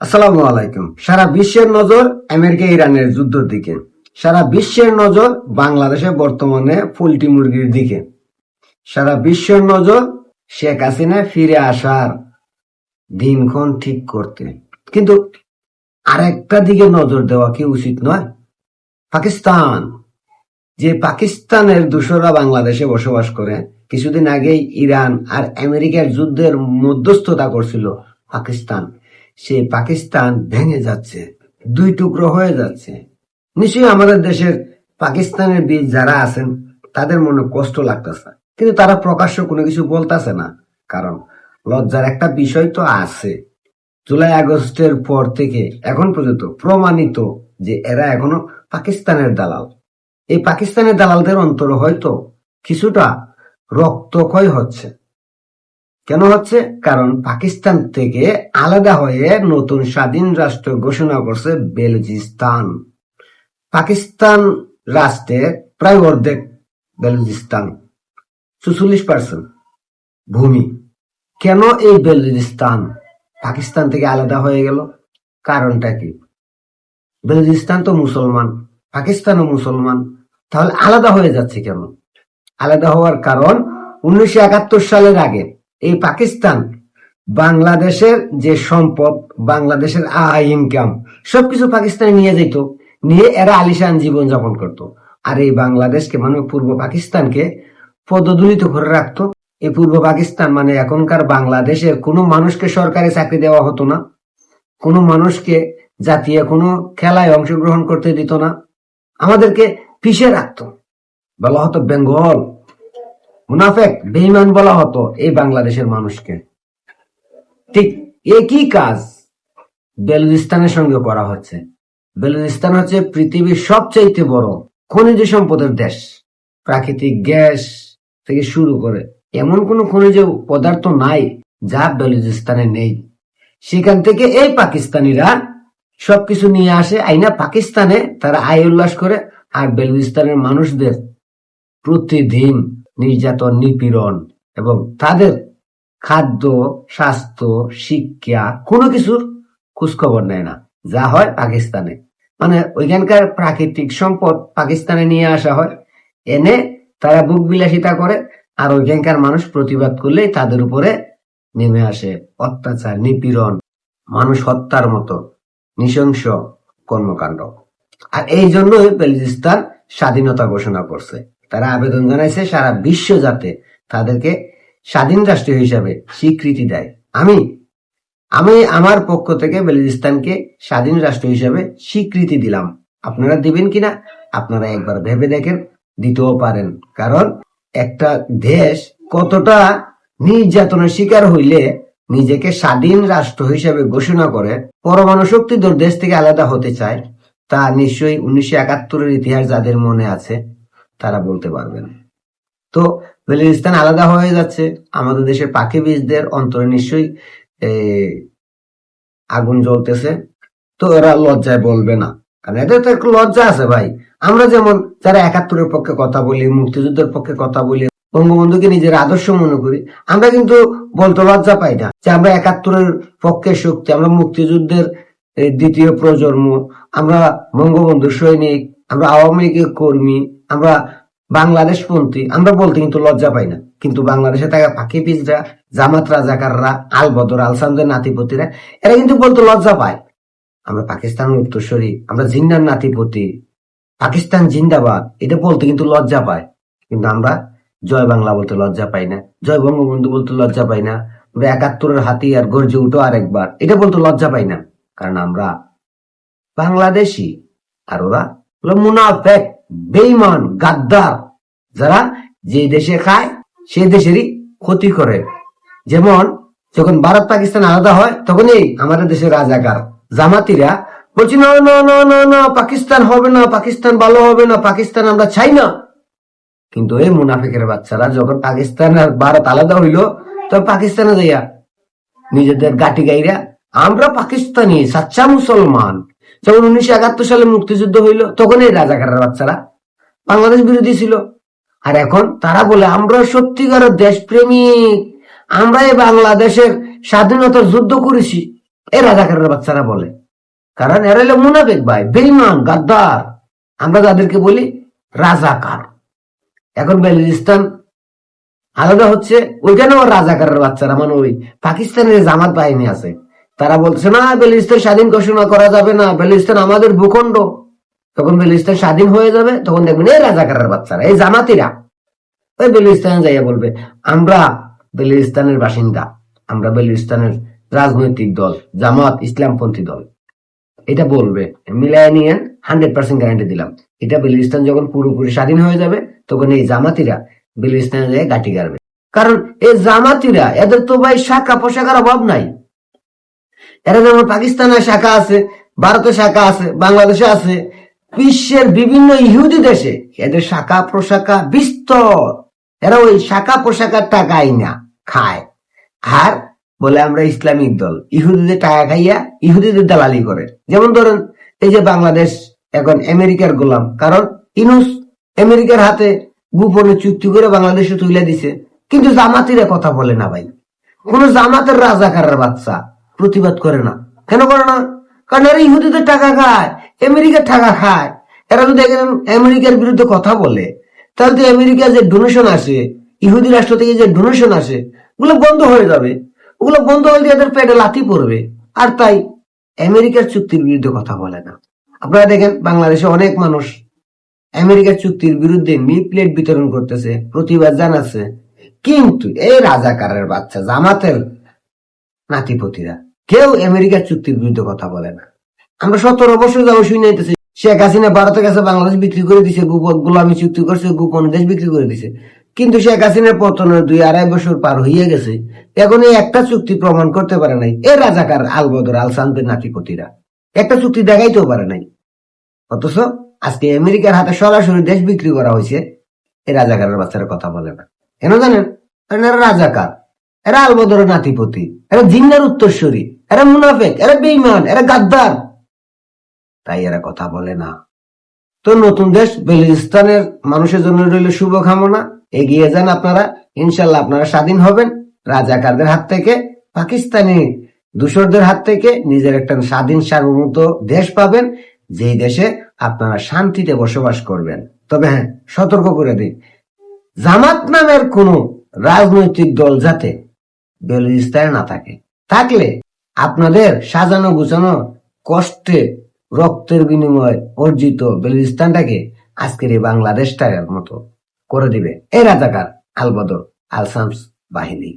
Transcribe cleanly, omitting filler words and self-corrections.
আসসালামু আলাইকুম। সারা বিশ্বের নজর আমেরিকা ইরানের যুদ্ধের দিকে। সারা বিশ্বের নজর বাংলাদেশে বর্তমানে পোল্ট্রি মুরগির দিকে। সারা বিশ্বের নজর শেখ হাসিনা ফিরে আসার দিনক্ষণ ঠিক করতে। কিন্তু আরেকটা দিকে নজর দেওয়া কি উচিত নয়? পাকিস্তান, যে পাকিস্তানের দূষরা বাংলাদেশে বসবাস করে, কিছুদিন আগেই ইরান আর আমেরিকার যুদ্ধের মধ্যস্থতা করছিল পাকিস্তান। সেই পাকিস্তান ভেঙে যাচ্ছে, দুই টুকরো হয়ে যাচ্ছে। নিশ্চয়ই আমাদের দেশের পাকিস্তানের বীর যারা আছেন তাদের মনে কষ্ট লাগতেছে, কিন্তু তারা প্রকাশ্য কোনো কিছু বলতেছে না। কারণ লজ্জার একটা বিষয় তো আছে। জুলাই আগস্টের পর থেকে এখন পর্যন্ত প্রমাণিত যে এরা এখনো পাকিস্তানের দালাল। এই পাকিস্তানের দালালদের অন্তরে হয়তো কিছুটা রক্তক্ষয় হচ্ছে। কেন হচ্ছে? কারণ পাকিস্তান থেকে আলাদা হয়ে নতুন স্বাধীন রাষ্ট্র ঘোষণা করছে বেলুচিস্তান। পাকিস্তান রাষ্ট্রের প্রায় অর্ধেক বেলুচিস্তান, ৪৪% ভূমি। কেন এই বেলুচিস্তান পাকিস্তান থেকে আলাদা হয়ে গেল? কারণটা কি? বেলুচিস্তান তো মুসলমান, পাকিস্তানও মুসলমান, তাহলে আলাদা হয়ে যাচ্ছে কেন? আলাদা হওয়ার কারণ 1971 সালের আগে এই পাকিস্তান বাংলাদেশের যে সম্পদ, বাংলাদেশের আয় ইনকাম সবকিছু পাকিস্তানে নিয়ে যেত, নিয়ে এরা আলিশান জীবন যাপন করত। আর এই বাংলাদেশকে মানে পূর্ব পাকিস্তানকে পদদলিত করে রাখতো। এই পূর্ব পাকিস্তান মানে এখনকার বাংলাদেশের কোনো মানুষকে সরকারি চাকরি দেওয়া হতো না, কোনো মানুষকে জাতীয় কোনো খেলায় অংশগ্রহণ করতে দিত না, আমাদেরকে পিছিয়ে রাখতো। বলা হতো বেঙ্গল, মুনাফেক, বেঈমান বলা হতো এই বাংলাদেশের মানুষকে। ঠিক একই কাজ বেলুচিস্তানের সঙ্গে করা হচ্ছে। বেলুচিস্তান হচ্ছে পৃথিবীর সবচাইতে বড় খনিজ সম্পদের দেশ। প্রাকৃতিক গ্যাস থেকে শুরু করে এমন কোনো খনিজ পদার্থ নাই যা বেলুচিস্তানে নেই। সেখান থেকে এই পাকিস্তানিরা সবকিছু নিয়ে আসে, আইনা পাকিস্তানে তারা আয় উল্লাস করে। আর বেলুচিস্তানের মানুষদের প্রতিদিন নির্যাতন, নিপীড়ন এবং তাদের খাদ্য, স্বাস্থ্য, শিক্ষা কোনো কিছুর খোঁজখবর নেয় না। যা হয় পাকিস্তানে, মানে ওইখানকার প্রাকৃতিক সম্পদ পাকিস্তানে নিয়ে আসা হয়, এনে তারা বুক বিলাসিতা করে। আর ওইখানকার মানুষ প্রতিবাদ করলেই তাদের উপরে নেমে আসে অত্যাচার, নিপীড়ন, মানুষ হত্যার মতো নৃশংস কর্মকাণ্ড। আর এই জন্যই বেলুচিস্তান স্বাধীনতা ঘোষণা করছে। তারা আবেদন জানাইছে সারা বিশ্ব যাতে তাদেরকে স্বাধীন রাষ্ট্র হিসাবে স্বীকৃতি দেয়। আমি আমার পক্ষ থেকে বেলুচিস্তানকে স্বাধীন রাষ্ট্র হিসাবে স্বীকৃতি দিলাম। আপনারা দিবেন কিনা আপনারা একবার ভেবে দেখেন, দিতেও পারেন। কারণ একটা দেশ কতটা নির্যাতনের শিকার হইলে নিজেকে স্বাধীন রাষ্ট্র হিসাবে ঘোষণা করে পরমাণু শক্তিধর দেশ থেকে আলাদা হতে চায়, তা নিশ্চয়ই 1971-এর ইতিহাস যাদের মনে আছে তারা বলতে পারবেন। তো বেলুচিস্তান আলাদা হয়ে যাচ্ছে, আমাদের দেশের পাখি বীজদের অন্তরে নিশ্চয়ই আগুন জ্বলতেছে। তো এরা লজ্জায় বলবে না, কারণ এদের তো একটু লজ্জা আছে ভাই। আমরা যেমন যারা 71-এর পক্ষে কথা বলি, মুক্তিযুদ্ধের পক্ষে কথা বলি, বঙ্গবন্ধুকে নিজের আদর্শ মনে করি, আমরা কিন্তু বলতে লজ্জা পাই না যে আমরা 71-এর পক্ষে শক্তি, আমরা মুক্তিযুদ্ধের দ্বিতীয় প্রজন্ম, আমরা বঙ্গবন্ধুর সৈনিক, আমরা আওয়ামী লীগের কর্মী, আমরা বাংলাদেশপন্থী, আমরা বলতে কিন্তু লজ্জা পাই না। কিন্তু বাংলাদেশে থাকা পাখি পিজরা, জামাত রাজাকাররা, আল বদর, আলসামদের নাতিপতিরা, এরা কিন্তু বলতে লজ্জা পায় আমরা পাকিস্তানের উত্তরসূরি, আমরা জিন্নার নাতিপতি, পাকিস্তান জিন্দাবাদ, এটা বলতে কিন্তু লজ্জা পায়। কিন্তু আমরা জয় বাংলা বলতে লজ্জা পাই না, জয় বঙ্গবন্ধু বলতে লজ্জা পাই না, আমরা 71-এর হাতিয়ার গর্জে উঠো আরেকবার, এটা বলতে লজ্জা পাই না। কারণ আমরা বাংলাদেশি, আর ওরা হলো মুনাফেক, বেঈমান, গাদ্দার, যারা যে দেশে খায় সেই দেশেরই ক্ষতি করে। যেমন যখন ভারত পাকিস্তান আলাদা হয় তখনই আমাদের দেশের রাজাকার জামাতিরা বলছি না না না না না, পাকিস্তান হবে না, পাকিস্তান ভালো হবে না, পাকিস্তান আমরা চাই না। কিন্তু এই মুনাফিকের বাচ্চারা যখন পাকিস্তান আর ভারত আলাদা হইলো তখন পাকিস্তানে যাইয়া নিজেদের গাটি গাইরা আমরা পাকিস্তানি, সাচ্চা মুসলমান। যখন 1971 সালে মুক্তিযুদ্ধ হইলো তখন এই রাজাকারের বাচ্চারা বাংলাদেশ বিরোধী ছিল। আর এখন তারা বলে আমরা সত্যিকারের দেশপ্রেমিক, আমরা এই বাংলাদেশের স্বাধীনতার যুদ্ধ করেছি। এই রাজাকারের বাচ্চারা বলে, কারণ এরা হলো মুনাফিক ভাই, বেঈমান, গাদ্দার। আমরা যাদেরকে বলি রাজাকার। এখন বেলুচিস্তান আলাদা হচ্ছে, ওইখানেও রাজাকারের বাচ্চারা, মানে ওই পাকিস্তানের জামাত বাহিনী আছে, তারা বলছে না বেলুচিস্তান স্বাধীন ঘোষণা করা যাবে না, বেলুচিস্তান আমাদের ভূখণ্ড। তখন বেলুচিস্তান স্বাধীন হয়ে যাবে, তখন দেখবেন এই রাজাকারের বাচ্চারা, এই জামাতিরা ওই বেলুচিস্তানে যাইয়া বলবে আমরা বেলুচিস্তানের বাসিন্দা, আমরা বেলুচিস্তানের রাজনৈতিক দল জামাত ইসলামপন্থী দল। এটা বলবে, মিলায় নিয়ে 100% গ্যারান্টি দিলাম। এটা বেলুচিস্তান যখন পুরোপুরি স্বাধীন হয়ে যাবে, তখন এই জামাতিরা বেলুচিস্তানে যায় গাঁটি গাড়বে। কারণ এই জামাতিরা, এদের তো ভাই শাখা পোশাকার অভাব নাই। এরা যেমন পাকিস্তানে শাখা আছে, ভারতে শাখা আছে, বাংলাদেশে আছে, বিশ্বের বিভিন্ন ইহুদি দেশে এদের শাখা প্রশাখা বিস্তর। এরা ওই শাখা প্রশাখার টাকাই না খায়, আর বলে আমরা ইসলামিক দল। ইহুদিদের টাকা খাইয়া ইহুদিদের দালালি করে। যেমন ধরেন এই যে বাংলাদেশ এখন আমেরিকার গোলাম, কারণ ইনুস আমেরিকার হাতে গোপনে চুক্তি করে বাংলাদেশে তুলে দিছে। কিন্তু জামাতিরা কথা বলে না ভাই, কোন জামাতের রাজাকারের বাচ্চা প্রতিবাদ করে না। কেন করে না? কারণ এরা ইহুদিদের টাকা খায়, আমেরিকার টাকা খায়। এরা যদি আমেরিকার বিরুদ্ধে কথা বলে, তাহলে তো আমেরিকার যে ডোনেশন আসে, ইহুদি রাষ্ট্র থেকে যে ডোনেশন আসে, ওগুলো বন্ধ হয়ে যাবে। ওগুলো বন্ধ হলে এদের পেটে লাথি পড়বে। আর তাই আমেরিকার চুক্তির বিরুদ্ধে কথা বলে না। আপনারা দেখেন বাংলাদেশে অনেক মানুষ আমেরিকার চুক্তির বিরুদ্ধে লিফলেট বিতরণ করতেছে, প্রতিবাদ জানাচ্ছে। কিন্তু এই রাজাকারের বাচ্চা জামাতের নাতিপতিরা কেউ আমেরিকার চুক্তির বিরুদ্ধে কথা বলে না। আমরা 17 বছর যাবো শুনাইতেছি শেখ হাসিনা ভারতের কাছে বাংলাদেশ বিক্রি করে দিছে, গোলামী চুক্তি করছে, গোপন দেশ বিক্রি করে দিছে। কিন্তু শেখ হাসিনার পতনের 2-2.5 বছর পার হইয়া গেছে, এখন এই একটা চুক্তি প্রমাণ করতে পারে নাই এই রাজাকার আলবদর আল সান্তের নাতিপতিরা। একটা চুক্তি দেখাইতেও পারে নাই। অথচ আজকে আমেরিকার হাতে সরাসরি দেশ বিক্রি করা হয়েছে, এই রাজাকারের বাচ্চারা কথা বলে না। কেন জানেন? কারণ এরা রাজাকার, এরা আলবদরের নাতিপতি, এরা জিন্নার উত্তরসূরি, এরা মুনাফেক, এরা বেঈমান, এরা গাদ্দার, তাই এরা কথা বলে না। তো নতুন দেশ বেলুচিস্তানের মানুষের জন্য রইল শুভকামনা। এগিয়ে যান আপনারা, ইনশাল্লাহ আপনারা স্বাধীন হবেন রাজাকারদের হাত থেকে, পাকিস্তানি দূষরদের হাত থেকে। নিজের একটা স্বাধীন সার্বভৌমত্ব দেশ পাবেন, যেই দেশে আপনারা শান্তিতে বসবাস করবেন। তবে হ্যাঁ, সতর্ক করে দিই, জামাত নামের কোন রাজনৈতিক দল যাতে বেলুচিস্তানে না থাকে। থাকলে আপনাদের সাজানো গুছানো কষ্টে রক্তের বিনিময়ে অর্জিত বেলুচিস্তানটাকে আজকের এই বাংলাদেশটার মতো করে দিবে এই রাজাকার আলবদর আল শামস বাহিনী।